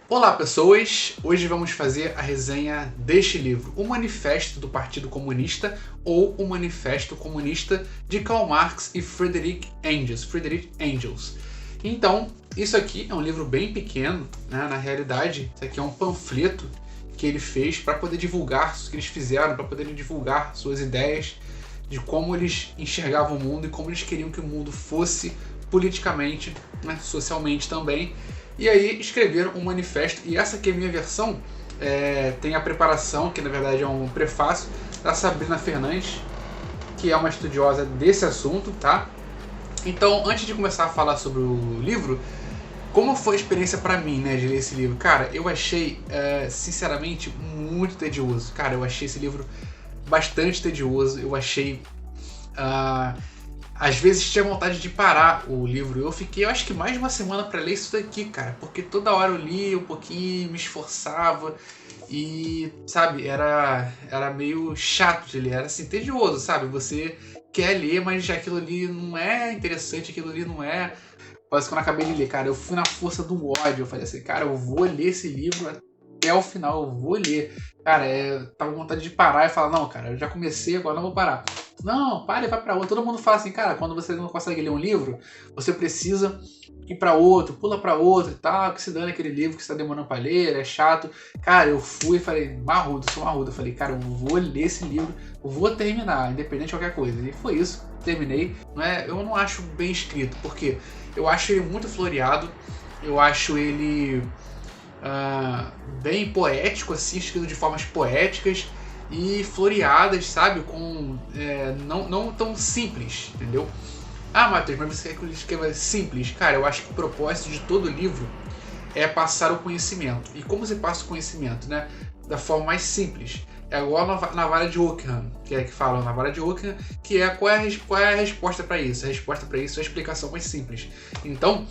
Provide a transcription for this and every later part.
Olá pessoas, hoje vamos fazer a resenha deste livro, O Manifesto do Partido Comunista ou O Manifesto Comunista de Karl Marx e Friedrich Engels. Então, isso aqui é um livro bem pequeno, né? Na realidade, isso aqui é um panfleto que ele fez para poder divulgar o que eles fizeram, para poder divulgar suas ideias de como eles enxergavam o mundo e como eles queriam que o mundo fosse politicamente, né? Socialmente também. E aí escreveram um manifesto, e essa aqui é a minha versão, tem a preparação, que na verdade é um prefácio, da Sabrina Fernandes, que é uma estudiosa desse assunto, tá? Então, antes de começar a falar sobre o livro, como foi a experiência pra mim, né, de ler esse livro? Cara, eu achei, sinceramente, muito tedioso. Cara, eu achei esse livro bastante tedioso, eu achei... às vezes tinha vontade de parar o livro. Eu fiquei, eu acho que mais de uma semana para ler isso daqui, cara. Porque toda hora eu lia um pouquinho, me esforçava. E, sabe, era meio chato de ler. Era assim, tedioso, sabe? Você quer ler, mas aquilo ali não é interessante, aquilo ali não é... Quase quando eu acabei de ler, cara, eu fui na força do ódio. Eu falei assim, cara, eu vou ler esse livro até o final, eu vou ler. Cara, tava com vontade de parar e falar, não, cara, eu já comecei, agora não vou parar. Não, para e vai pra outro. Todo mundo fala assim, cara, quando você não consegue ler um livro, você precisa ir pra outro, pula pra outro e tal, que se dane aquele livro que você tá demorando pra ler, é chato. Cara, eu fui e falei, sou marrudo. Eu falei, cara, eu vou ler esse livro, eu vou terminar, independente de qualquer coisa. E foi isso, terminei. Eu não acho bem escrito, porque eu acho ele muito floreado, eu acho ele bem poético, assim, escrito de formas poéticas e floreadas, sabe? Com não tão simples, entendeu? Ah, Matheus, mas você quer que eu escreva simples? Cara, eu acho que o propósito de todo livro é passar o conhecimento. E como você passa o conhecimento, né? Da forma mais simples. É igual na vara de Ockham, que falam na vara de Ockham, que é qual é a resposta para isso? A resposta para isso é a explicação mais simples. Então,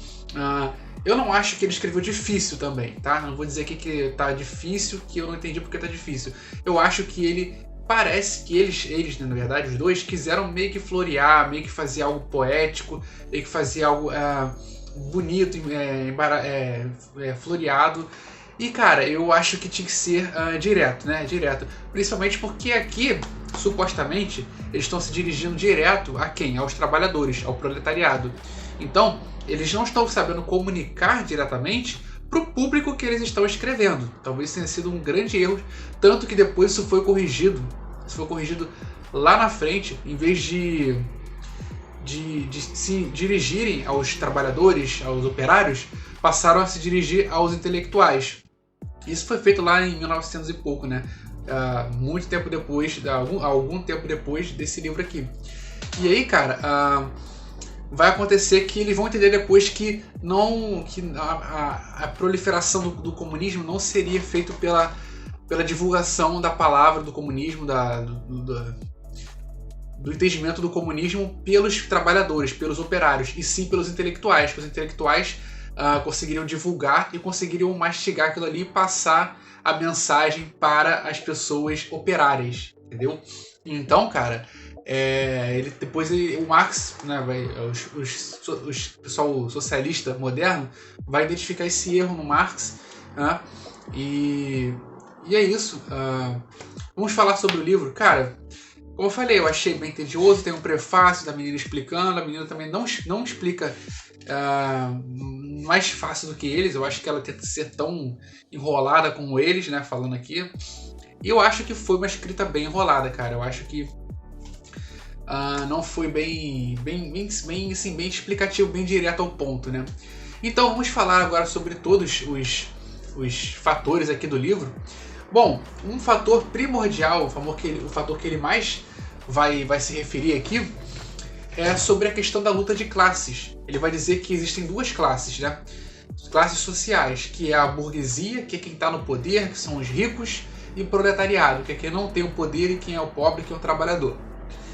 eu não acho que ele escreveu difícil também, tá? Não vou dizer aqui que tá difícil, que eu não entendi porque tá difícil. Eu acho que ele parece que eles, né, na verdade, os dois, quiseram meio que florear, meio que fazer algo poético, meio que fazer algo bonito, floreado. E, cara, eu acho que tinha que ser direto, né? Direto. Principalmente porque aqui, supostamente, eles estão se dirigindo direto a quem? Aos trabalhadores, ao proletariado. Então, eles não estão sabendo comunicar diretamente para o público que eles estão escrevendo. Talvez tenha sido um grande erro, tanto que depois isso foi corrigido. Isso foi corrigido lá na frente, em vez de se dirigirem aos trabalhadores, aos operários, passaram a se dirigir aos intelectuais. Isso foi feito lá em 1900 e pouco, né? Muito tempo depois, algum tempo depois desse livro aqui. E aí, cara, vai acontecer que eles vão entender depois que a proliferação do comunismo não seria feito pela divulgação da palavra do comunismo, do entendimento do comunismo pelos trabalhadores, pelos operários, e sim pelos intelectuais, que os intelectuais conseguiriam divulgar e conseguiriam mastigar aquilo ali e passar a mensagem para as pessoas operárias, entendeu? Então, cara, o Marx, né, o pessoal socialista moderno vai identificar esse erro no Marx, né, e é isso. Vamos falar sobre o livro. Cara, como eu falei, eu achei bem tedioso, tem um prefácio da menina explicando, a menina também não explica mais fácil do que eles. Eu acho que ela tenta ser tão enrolada como eles, né, falando aqui. E eu acho que foi uma escrita bem enrolada, cara. Eu acho que não foi bem explicativo, bem direto ao ponto, né? Então vamos falar agora sobre todos os fatores aqui do livro. Bom, um fator primordial, o fator que ele mais vai se referir aqui, é sobre a questão da luta de classes. Ele vai dizer que existem duas classes, né? Classes sociais, que é a burguesia, que é quem está no poder, que são os ricos, e o proletariado, que é quem não tem o poder e quem é o pobre, que é o trabalhador.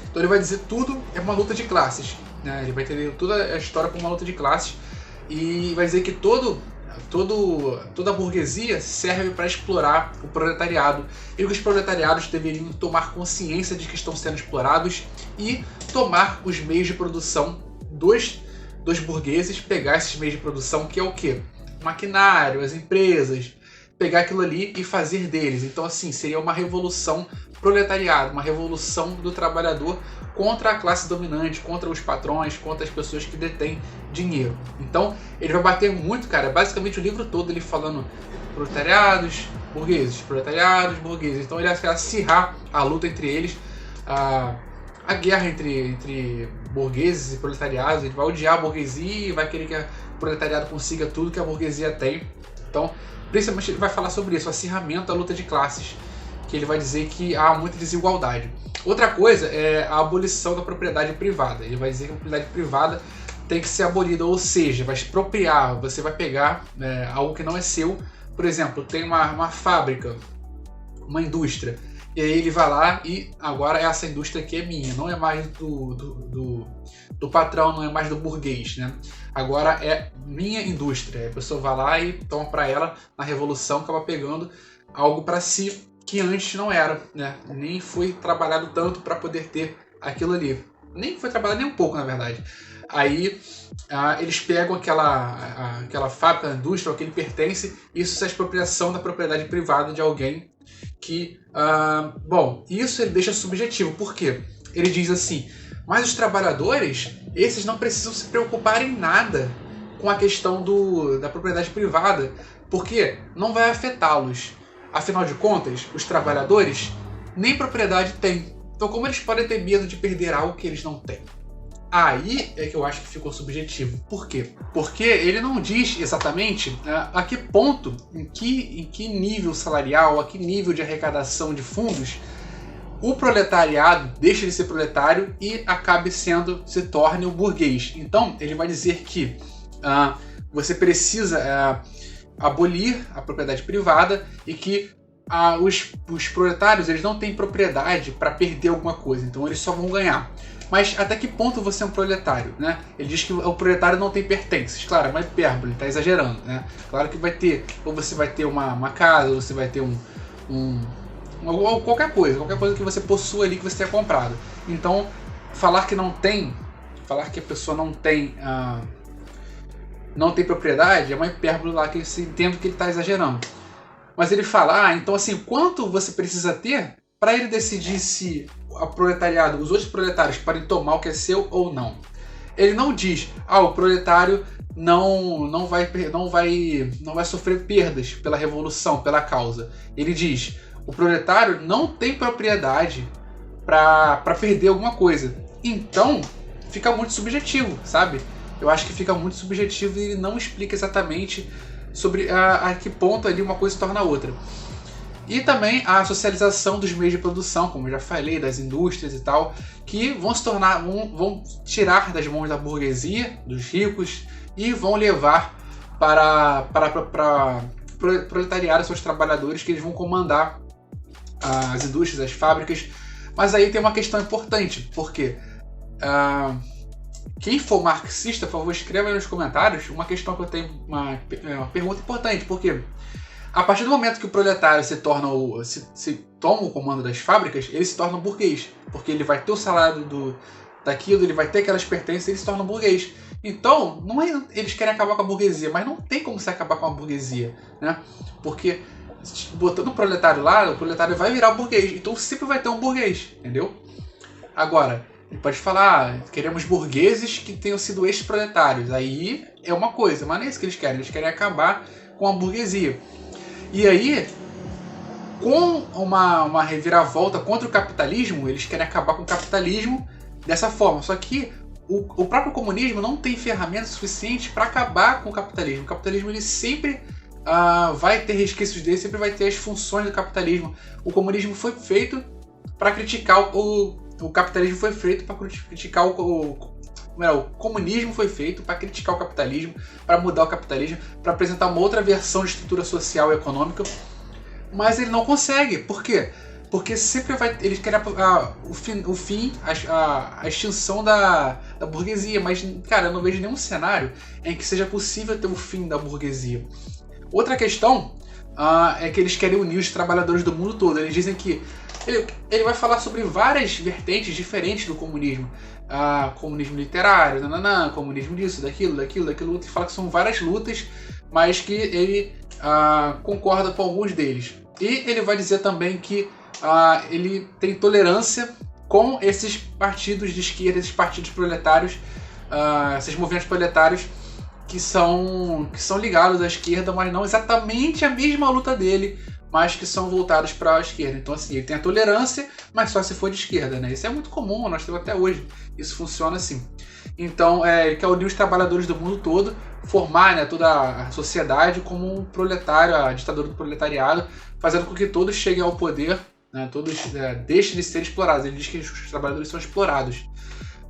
Então ele vai dizer tudo é uma luta de classes, né? Ele vai entender toda a história como uma luta de classes e vai dizer que toda a burguesia serve para explorar o proletariado e que os proletariados deveriam tomar consciência de que estão sendo explorados e tomar os meios de produção dos burgueses, pegar esses meios de produção, que é o quê? maquinário, as empresas, pegar aquilo ali e fazer deles. Então, assim, seria uma revolução proletariado, uma revolução do trabalhador contra a classe dominante, contra os patrões, contra as pessoas que detêm dinheiro. Então, ele vai bater muito, cara, basicamente o livro todo ele falando proletariados, burgueses. Então ele vai acirrar a luta entre eles, a guerra entre burgueses e proletariados. Ele vai odiar a burguesia e vai querer que o proletariado consiga tudo que a burguesia tem. Então, principalmente ele vai falar sobre isso, o acirramento, a luta de classes, que ele vai dizer que há muita desigualdade. Outra coisa é a abolição da propriedade privada. Ele vai dizer que a propriedade privada tem que ser abolida, ou seja, vai expropriar, você vai pegar algo que não é seu. Por exemplo, tem uma fábrica, uma indústria, e aí ele vai lá e agora essa indústria aqui é minha, não é mais do patrão, não é mais do burguês, né? Agora é minha indústria. A pessoa vai lá e toma para ela, na revolução, acaba pegando algo para si que antes não era, né? Nem foi trabalhado tanto para poder ter aquilo ali. Nem foi trabalhado nem um pouco, na verdade. Aí eles pegam aquela fábrica, a indústria ao que ele pertence, isso é expropriação da propriedade privada de alguém que... bom, isso ele deixa subjetivo. Por quê? Ele diz assim, mas os trabalhadores, esses não precisam se preocupar em nada com a questão da propriedade privada, porque não vai afetá-los. Afinal de contas, os trabalhadores nem propriedade têm. Então como eles podem ter medo de perder algo que eles não têm? Aí é que eu acho que ficou subjetivo. Por quê? Porque ele não diz exatamente a que ponto, em que nível salarial, a que nível de arrecadação de fundos o proletariado deixa de ser proletário e se torne o burguês. Então ele vai dizer que você precisa abolir a propriedade privada e que os proletários eles não têm propriedade para perder alguma coisa, então eles só vão ganhar. Mas até que ponto você é um proletário, né? Ele diz que o proletário não tem pertences. Claro, é uma hipérbole, está exagerando, né? Claro que vai ter, ou você vai ter uma casa, ou você vai ter qualquer coisa que você possua ali que você tenha comprado. Então, falar que a pessoa não tem propriedade é uma hipérbole lá que eu entendo que ele está exagerando. Mas ele fala, então assim, quanto você precisa ter para ele decidir se o proletariado, os outros proletários podem tomar o que é seu ou não. Ele não diz, o proletário não vai sofrer perdas pela revolução, pela causa. Ele diz, o proletário não tem propriedade para perder alguma coisa. Então, fica muito subjetivo, sabe? Eu acho que fica muito subjetivo e ele não explica exatamente sobre a que ponto ali uma coisa se torna outra. E também a socialização dos meios de produção, como eu já falei, das indústrias e tal, que vão vão tirar das mãos da burguesia, dos ricos, e vão levar para proletariado, seus trabalhadores, que eles vão comandar as indústrias, as fábricas. Mas aí tem uma questão importante, porque quem for marxista, por favor, escreva aí nos comentários uma questão que eu tenho, uma pergunta importante, porque a partir do momento que o proletário se toma o comando das fábricas, ele se torna um burguês, porque ele vai ter o salário daquilo, ele vai ter aquelas pertences, ele se torna um burguês. Então, não é eles querem acabar com a burguesia, mas não tem como se acabar com a burguesia, né? Porque botando o proletário lá, o proletário vai virar o burguês, então sempre vai ter um burguês, entendeu? Agora, ele pode falar, queremos burgueses que tenham sido ex-proletários, aí é uma coisa, mas não é isso que eles querem acabar com a burguesia. E aí, com uma reviravolta contra o capitalismo, eles querem acabar com o capitalismo dessa forma. Só que o próprio comunismo não tem ferramentas suficientes para acabar com o capitalismo. O capitalismo ele sempre vai ter resquícios dele, sempre vai ter as funções do capitalismo. O comunismo foi feito para criticar o capitalismo, foi feito para criticar o comunismo foi feito para criticar o capitalismo, para mudar o capitalismo, para apresentar uma outra versão de estrutura social e econômica, mas ele não consegue. Por quê? Porque sempre eles querem o fim, a extinção da burguesia, mas, cara, eu não vejo nenhum cenário em que seja possível ter o fim da burguesia. Outra questão é que eles querem unir os trabalhadores do mundo todo. Eles dizem que ele vai falar sobre várias vertentes diferentes do comunismo. Comunismo literário, comunismo disso, daquilo outro, e fala que são várias lutas mas que ele concorda com alguns deles. E ele vai dizer também que ele tem tolerância com esses partidos de esquerda, esses partidos proletários, esses movimentos proletários que são ligados à esquerda, mas não exatamente a mesma luta dele, mas que são voltados para a esquerda. Então, assim, ele tem a tolerância, mas só se for de esquerda, né? Isso é muito comum, nós temos até hoje. Isso funciona assim. Então, ele quer unir os trabalhadores do mundo todo, formar, né, toda a sociedade como um proletário, a ditadura do proletariado, fazendo com que todos cheguem ao poder, né, todos deixem de ser explorados. Ele diz que os trabalhadores são explorados.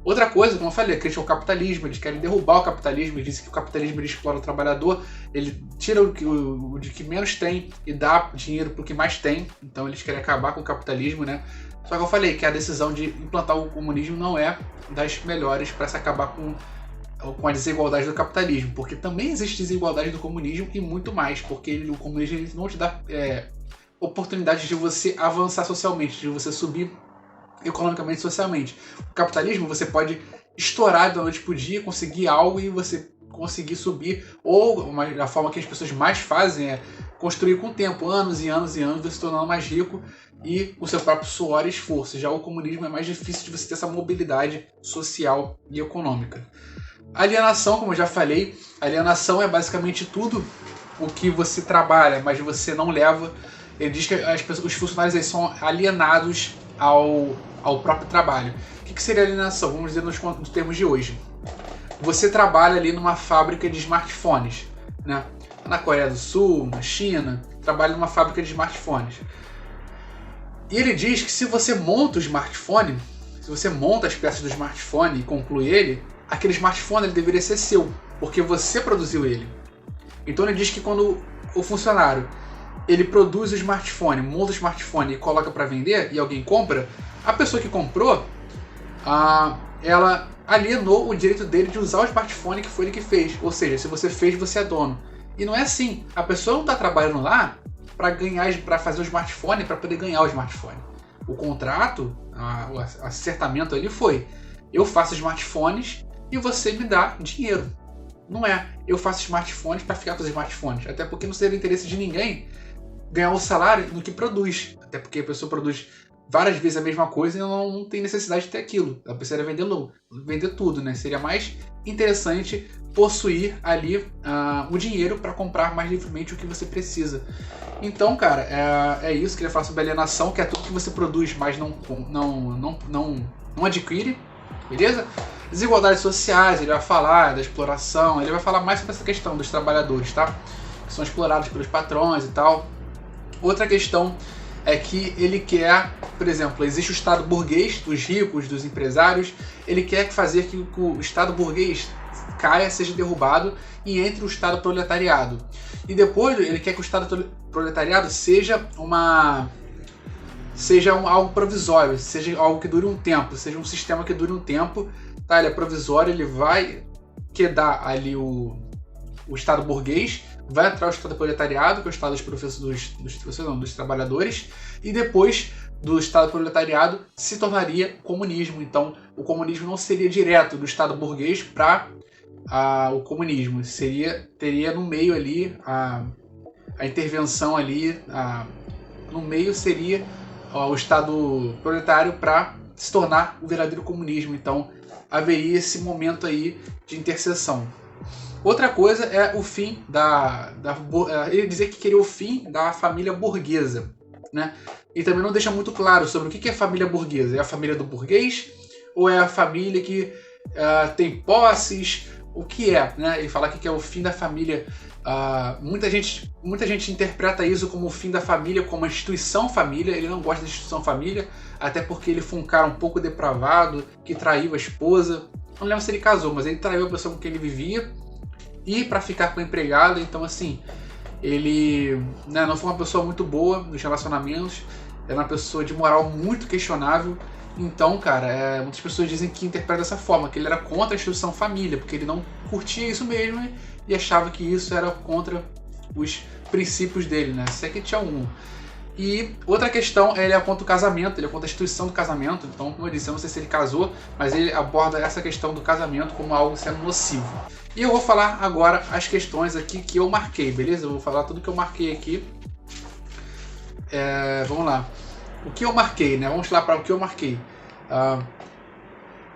Outra coisa, como eu falei, crítica ao capitalismo, eles querem derrubar o capitalismo, eles dizem que o capitalismo ele explora o trabalhador, ele tira o de que menos tem e dá dinheiro para o que mais tem, então eles querem acabar com o capitalismo, né? Só que eu falei que a decisão de implantar o comunismo não é das melhores para se acabar com a desigualdade do capitalismo, porque também existe desigualdade do comunismo e muito mais, porque o comunismo ele não te dá oportunidade de você avançar socialmente, de você subir economicamente e socialmente. O capitalismo você pode estourar da noite pro dia, conseguir algo e você conseguir subir, ou a forma que as pessoas mais fazem é construir com o tempo, anos e anos e anos, você se tornando mais rico e com seu próprio suor e esforço. Já o comunismo é mais difícil de você ter essa mobilidade social e econômica. Alienação, como eu já falei, alienação é basicamente tudo o que você trabalha, mas você não leva. Ele diz que os funcionários aí são alienados ao próprio trabalho. O que seria alienação? Vamos dizer nos termos de hoje. Você trabalha ali numa fábrica de smartphones, né? Na Coreia do Sul, na China, trabalha numa fábrica de smartphones. E ele diz que se você monta o smartphone, se você monta as peças do smartphone e conclui ele, aquele smartphone ele deveria ser seu, porque você produziu ele. Então ele diz que quando o funcionário ele produz o smartphone, monta o smartphone e coloca para vender e alguém compra, a pessoa que comprou, ela alienou o direito dele de usar o smartphone que foi ele que fez. Ou seja, se você fez, você é dono. E não é assim. A pessoa não está trabalhando lá para fazer o smartphone, para poder ganhar o smartphone. O contrato, o acertamento ali foi: eu faço smartphones e você me dá dinheiro. Não é, eu faço smartphones para ficar com os smartphones. Até porque não seria interesse de ninguém ganhar o salário no que produz. Até porque a pessoa produz várias vezes a mesma coisa e não tem necessidade de ter aquilo. Ela precisaria vender tudo, né? Seria mais interessante possuir ali o dinheiro para comprar mais livremente o que você precisa. Então, cara, é isso. Queria falar sobre alienação, que é tudo que você produz, mas não adquire, beleza? Desigualdades sociais, ele vai falar da exploração, ele vai falar mais sobre essa questão dos trabalhadores, tá? Que são explorados pelos patrões e tal. Outra questão é que ele quer, por exemplo, existe o Estado burguês, dos ricos, dos empresários, ele quer fazer que o Estado burguês caia, seja derrubado e entre o Estado proletariado. E depois ele quer que o Estado proletariado seja algo provisório, seja algo que dure um tempo, seja um sistema que dure um tempo, tá? Ele é provisório, ele vai quedar ali o Estado burguês, vai entrar o Estado proletariado, que é o Estado dos trabalhadores, e depois do Estado proletariado se tornaria comunismo. Então, o comunismo não seria direto do Estado burguês para o comunismo, teria no meio ali a intervenção ali, no meio seria o Estado proletário para se tornar o verdadeiro comunismo. Então, haveria esse momento aí de interseção. Outra coisa é o fim ele dizer que queria o fim da família burguesa, né? E também não deixa muito claro sobre o que é família burguesa. É a família do burguês ou é a família que tem posses? O que é, né? Ele fala que é o fim da família. Muita gente interpreta isso como o fim da família, como a instituição família. Ele não gosta da instituição família, até porque ele foi um cara um pouco depravado, que traiu a esposa. Não lembro se ele casou, mas ele traiu a pessoa com quem ele vivia e para ficar com a empregada. Então, assim, ele não foi uma pessoa muito boa nos relacionamentos, era uma pessoa de moral muito questionável. Então, cara, muitas pessoas dizem que interpreta dessa forma, que ele era contra a instituição família, porque ele não curtia isso mesmo e achava que isso era contra os princípios dele, né? Se é que tinha algum. E outra questão, ele aponta o casamento, ele aponta a instituição do casamento. Então, como eu disse, eu não sei se ele casou, mas ele aborda essa questão do casamento como algo sendo nocivo. E eu vou falar agora as questões aqui que eu marquei, beleza? Eu vou falar tudo que eu marquei aqui. Vamos lá. O que eu marquei, né? Vamos lá para o que eu marquei.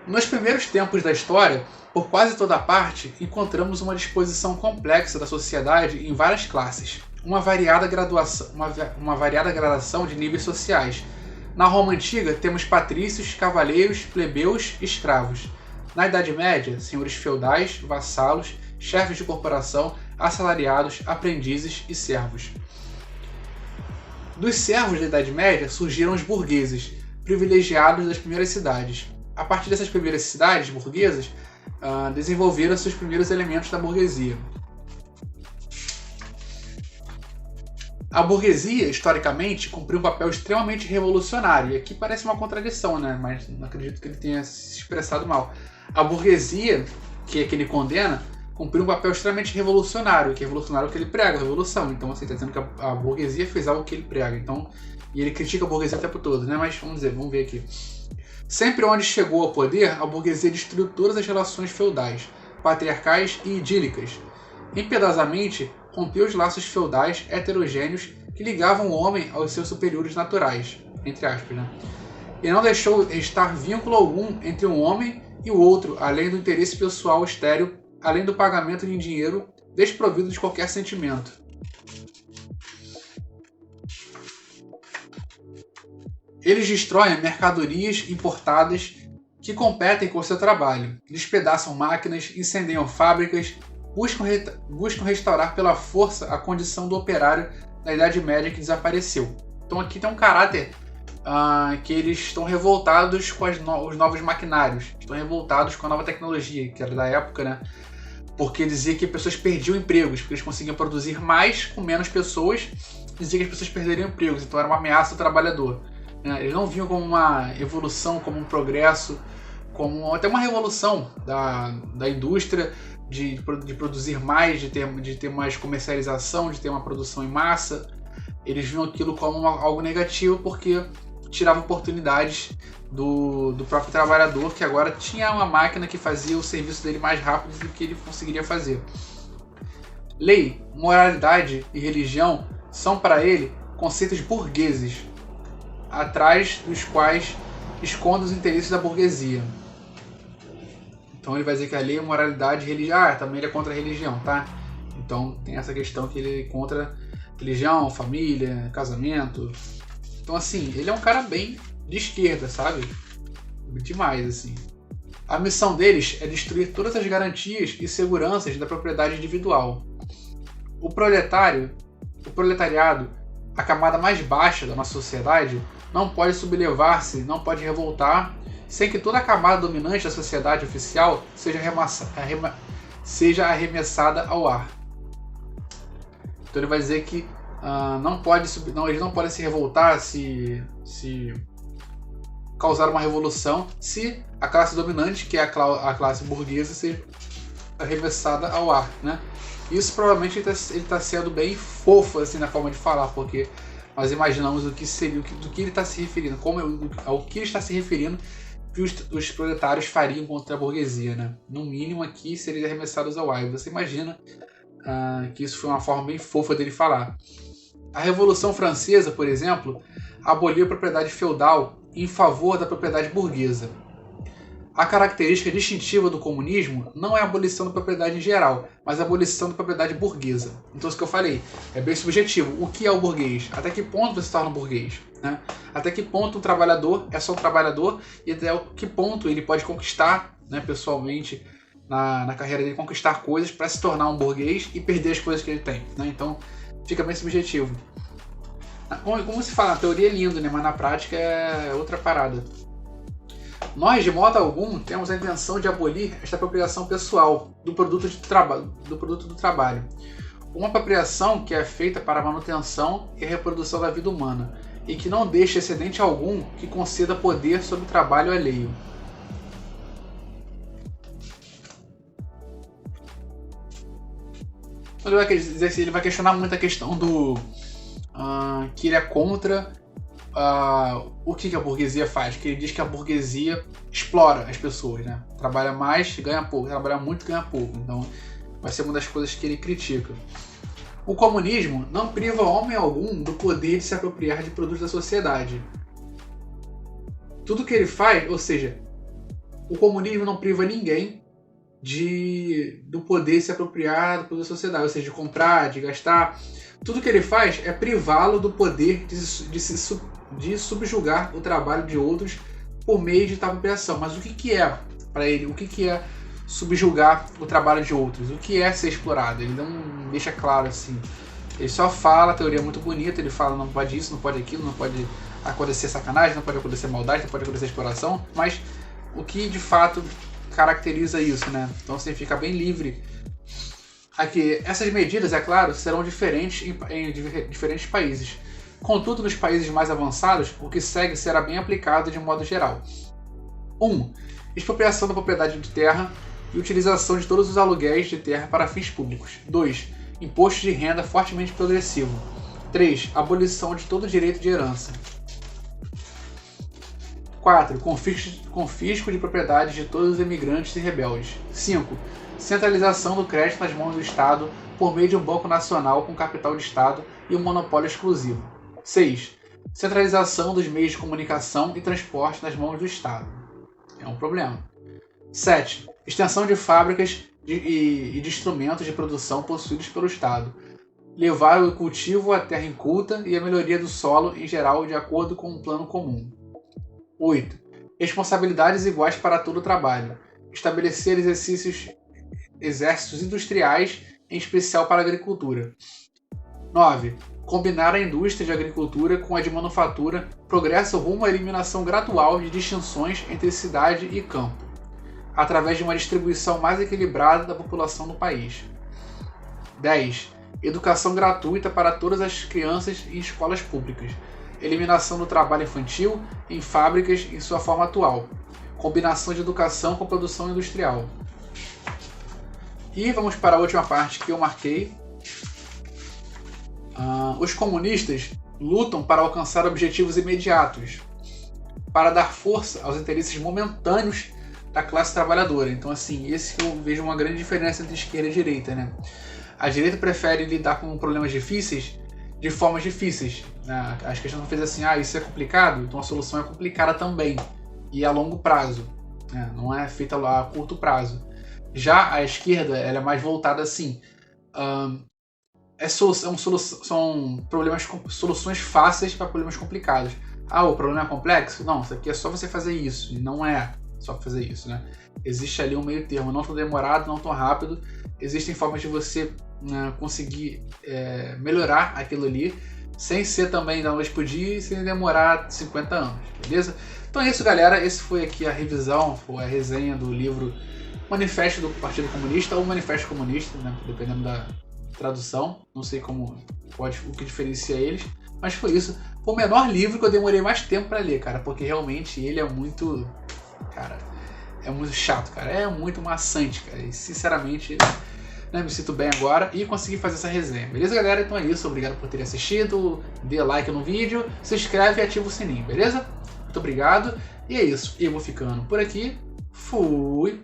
Nos primeiros tempos da história, por quase toda parte, encontramos uma disposição complexa da sociedade em várias classes. Uma variada gradação de níveis sociais. Na Roma Antiga, temos patrícios, cavaleiros, plebeus, escravos. Na Idade Média, senhores feudais, vassalos, chefes de corporação, assalariados, aprendizes e servos. Dos servos da Idade Média surgiram os burgueses, privilegiados das primeiras cidades. A partir dessas primeiras cidades burguesas, desenvolveram-se os primeiros elementos da burguesia. A burguesia, historicamente, cumpriu um papel extremamente revolucionário. E aqui parece uma contradição, né? Mas não acredito que ele tenha se expressado mal. A burguesia, que é que ele condena, cumpriu um papel extremamente revolucionário. Que é revolucionário é o que ele prega, a revolução. Então, você está dizendo que a burguesia fez algo que ele prega. Então, e ele critica a burguesia o tempo todo, né? Mas vamos ver aqui. Sempre onde chegou ao poder, a burguesia destruiu todas as relações feudais, patriarcais e idílicas. Impiedosamente, rompeu os laços feudais heterogêneos que ligavam o homem aos seus superiores naturais, entre aspas, né? E não deixou estar vínculo algum entre um homem e o outro, além do interesse pessoal estéril, além do pagamento de dinheiro desprovido de qualquer sentimento. Eles destroem mercadorias importadas que competem com o seu trabalho, despedaçam máquinas, incendiam fábricas, buscam restaurar pela força a condição do operário da Idade Média que desapareceu. Então aqui tem um caráter que eles estão revoltados com os novos maquinários, estão revoltados com a nova tecnologia, que era da época, né? Porque dizia que pessoas perdiam empregos, porque eles conseguiam produzir mais com menos pessoas, dizia que as pessoas perderiam empregos, então era uma ameaça ao trabalhador. Eles não viam como uma evolução, como um progresso, como até uma revolução da indústria, de produzir mais, de ter mais comercialização, de ter uma produção em massa. Eles viam aquilo como algo negativo porque tirava oportunidades do próprio trabalhador, que agora tinha uma máquina que fazia o serviço dele mais rápido do que ele conseguiria fazer. Lei, moralidade e religião são para ele conceitos burgueses, atrás dos quais esconde os interesses da burguesia. Então ele vai dizer que a lei é moralidade e religião. Também ele é contra a religião, tá? Então tem essa questão que ele é contra religião, família, casamento. Então assim, ele é um cara bem de esquerda, sabe? Demais, assim. A missão deles é destruir todas as garantias e seguranças da propriedade individual. O proletariado, a camada mais baixa da nossa sociedade, não pode sublevar-se, não pode revoltar, sem que toda a camada dominante da sociedade oficial seja arremessada ao ar. Então ele vai dizer que eles não podem se revoltar, se causar uma revolução, se a classe dominante, que é a classe burguesa, seja arremessada ao ar, né? Isso provavelmente ele está sendo bem fofo assim, na forma de falar, porque nós imaginamos do que ele está se referindo, ao que ele está se referindo que os proletários fariam contra a burguesia, né? No mínimo aqui seriam arremessados ao ar. E você imagina que isso foi uma forma bem fofa dele falar. A Revolução Francesa, por exemplo, aboliu a propriedade feudal em favor da propriedade burguesa. A característica distintiva do comunismo não é a abolição da propriedade em geral, mas a abolição da propriedade burguesa. Então, isso que eu falei é bem subjetivo. O que é o burguês? Até que ponto você se torna um burguês? Né? Até que ponto um trabalhador é só um trabalhador e até que ponto ele pode conquistar, né, pessoalmente, na carreira dele, conquistar coisas para se tornar um burguês e perder as coisas que ele tem. Né? Então, fica bem subjetivo. Como se fala, na teoria é lindo, né? Mas na prática é outra parada. Nós, de modo algum, temos a intenção de abolir esta apropriação pessoal do produto do trabalho. Uma apropriação que é feita para a manutenção e a reprodução da vida humana e que não deixe excedente algum que conceda poder sobre o trabalho alheio. Ele vai questionar muito a questão que ele é contra o que a burguesia faz, que ele diz que a burguesia explora as pessoas, né? Trabalha mais, ganha pouco, trabalha muito, ganha pouco. Então vai ser uma das coisas que ele critica. O comunismo não priva homem algum do poder de se apropriar de produtos da sociedade. Tudo que ele faz, ou seja, o comunismo não priva ninguém do poder de se apropriar do produto da sociedade, ou seja, de comprar, de gastar. Tudo que ele faz é privá-lo do poder de subjugar o trabalho de outros por meio de tal apropriação. Mas o que é, para ele, o que é subjugar o trabalho de outros? O que é ser explorado? Ele não deixa claro assim. Ele só fala, a teoria é muito bonita, ele fala não pode isso, não pode aquilo, não pode acontecer sacanagem, não pode acontecer maldade, não pode acontecer exploração, mas o que de fato caracteriza isso, né? Então você fica bem livre. Aqui, essas medidas, é claro, serão diferentes em diferentes países. Contudo, nos países mais avançados, o que segue será bem aplicado de modo geral. 1. Expropriação da propriedade de terra e utilização de todos os aluguéis de terra para fins públicos. 2. Imposto de renda fortemente progressivo. 3. Abolição de todo direito de herança. 4. Confisco de propriedades de todos os imigrantes e rebeldes. 5. Centralização do crédito nas mãos do Estado por meio de um banco nacional com capital de Estado e um monopólio exclusivo. 6. Centralização dos meios de comunicação e transporte nas mãos do Estado. É um problema. 7. Extensão de fábricas e de instrumentos de produção possuídos pelo Estado. Levar o cultivo à terra inculta e a melhoria do solo em geral de acordo com um plano comum. 8. Responsabilidades iguais para todo o trabalho. Estabelecer exércitos industriais, em especial para a agricultura. 9. Combinar a indústria de agricultura com a de manufatura, progresso rumo à eliminação gradual de distinções entre cidade e campo, através de uma distribuição mais equilibrada da população do país. 10. Educação gratuita para todas as crianças em escolas públicas. Eliminação do trabalho infantil em fábricas em sua forma atual. Combinação de educação com produção industrial. E vamos para a última parte que eu marquei. Os comunistas lutam para alcançar objetivos imediatos, para dar força aos interesses momentâneos da classe trabalhadora. Então, assim, esse eu vejo uma grande diferença entre esquerda e direita, né? A direita prefere lidar com problemas difíceis de formas difíceis. As questões não fez assim, isso é complicado, então a solução é complicada também e a longo prazo, né? Não é feita lá a curto prazo. Já a esquerda, ela é mais voltada assim, são soluções fáceis para problemas complicados. O problema é complexo? Não, isso aqui é só você fazer isso, e não é só fazer isso, né? Existe ali um meio termo, não tão demorado, não tão rápido. Existem formas de você conseguir melhorar aquilo ali, sem ser também da noite pro dia e sem demorar 50 anos, beleza? Então é isso, galera. Esse foi aqui a revisão, foi a resenha do livro Manifesto do Partido Comunista ou Manifesto Comunista, né? Dependendo da tradução. Não sei o que diferencia eles, mas foi isso. Foi o menor livro que eu demorei mais tempo para ler, cara, porque realmente ele é muito... Cara, é muito chato, cara. É muito maçante, cara. E sinceramente, me sinto bem agora e consegui fazer essa resenha. Beleza, galera? Então é isso. Obrigado por terem assistido. Dê like no vídeo, se inscreve e ativa o sininho, beleza? Muito obrigado. E é isso. Eu vou ficando por aqui. Fui!